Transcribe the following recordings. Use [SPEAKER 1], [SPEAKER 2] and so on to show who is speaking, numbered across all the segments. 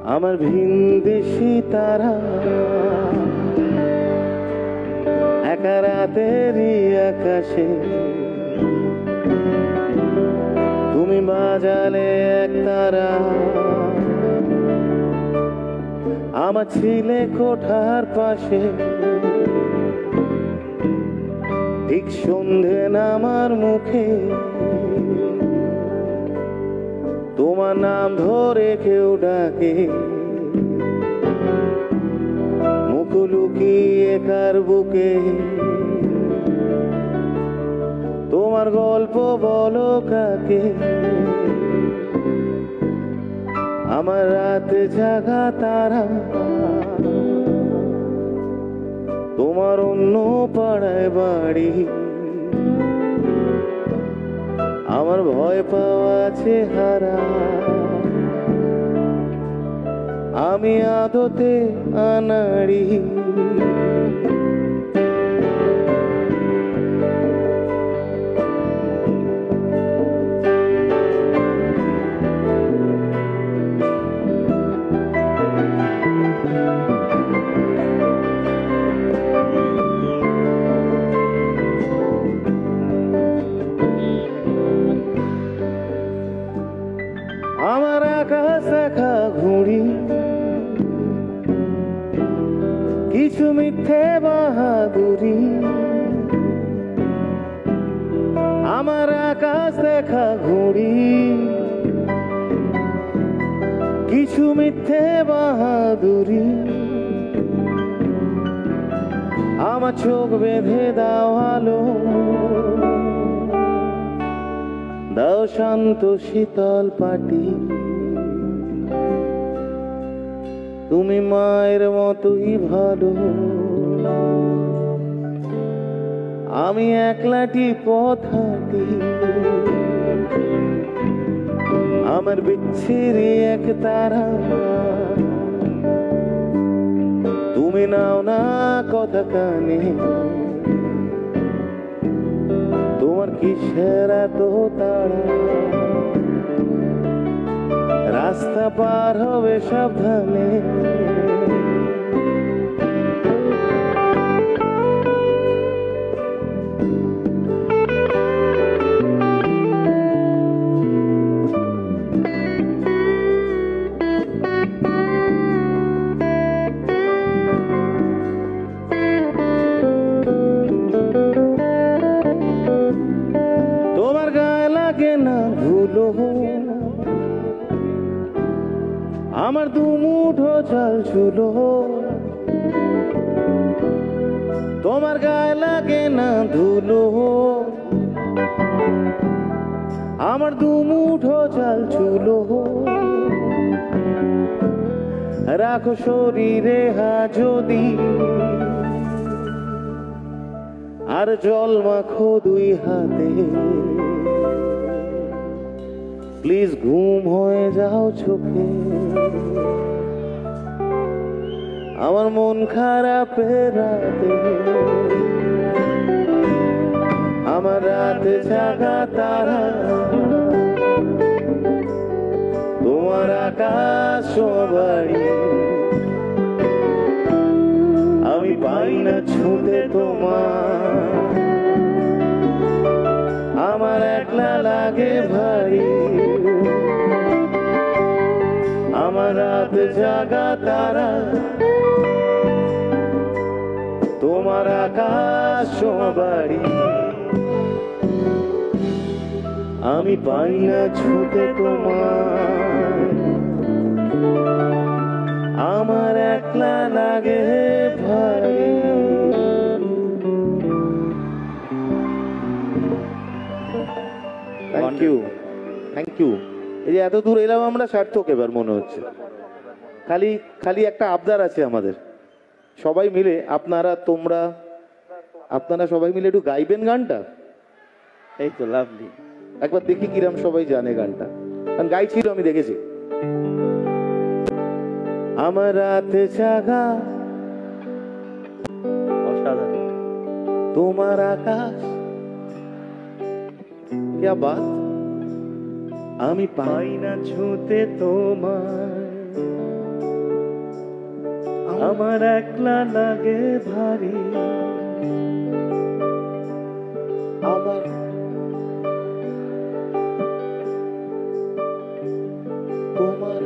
[SPEAKER 1] আমার ভিনদেশি তারা একা রাতেরই আকাশে তুমি বাজালে এক তারা আমার ছিলে কোঠার পাশে ঠিক সন্ধে নামার মুখে তোমার নাম ধরে কেউ ডাকে মুখ লুকিয়ে কার বুকে তোমার গল্প বলো কাকে আমার রাতে জাগা তারা তোমার অন্য পাড়ায় বাড়ি আমার ভয় পাওয়া চেহারা আমি আদতে আনাড়ি আমার আকাশ দেখা ঘুড়ি কিছু মিথ্যে বাহাদুরি আমার আকাশ দেখা ঘুড়ি কিছু মিথ্যে বাহাদুরি আমার চোখ বেঁধে দাও আলো দাও শান্ত শীতল পাটি তুমি মায়ের মতোই ভালো আমি একলাটি পথ হাঁটি আমার বিচ্ছিরি এক তারা তুমি নাও না কথা কানে তোমার কিসের এত তাড়া রাস্তা পার হবে সাবধানে তোমার গায়ে লাগে না ধুলো আমার দু মুঠো চাল ছিল তোমার গায়ে লাগে না ধুলো আমার দু মুঠো চাল ছিল রাখো শরীরে যদি আর জল মাখো দুই হাতে প্লিজ ঘুম হয়ে যাও চোখে আমার মন খারাপের রাতে আমার রাতে জাগা তারা তোমার আকাশ বাড়ি আমি পাই না ছুঁতে তোমার আমার একলা লাগে ভারী আমার রাত জাগা তারা তোমার আকাশ বাড়ি আমি পাই না ছুঁতে তোমার আমার একলা লাগে ভারী থ্যাংক ইউ থ্যাংক ইউ এই যে এত দূর এলাম আমরা সার্থক এবার মনে হচ্ছে খালি খালি একটা আবদার আছে আমাদের সবাই মিলে আপনারা সবাই মিলে একটু গাইবেন গানটা এই তো লাভলি একবার দেখি কিরাম সবাই জানে গানটা কারণ গাইছিল আমি দেখেছি আমার রাতে জাগা অসাধারণ তোমার আকাশ क्या बात আমি পাই না ছুঁতে তোমার আমার একলা লাগে ভারী, আমার তোমার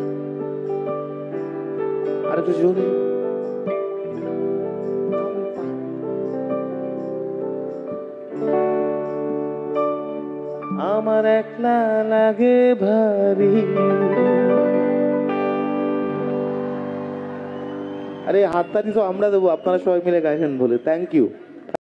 [SPEAKER 1] আর একটু জোরে আমার একলা লাগে ভারী। আরে হাততালি তো আমরা দেবো, আপনারা সবাই মিলে গাইছেন বলে। Thank you.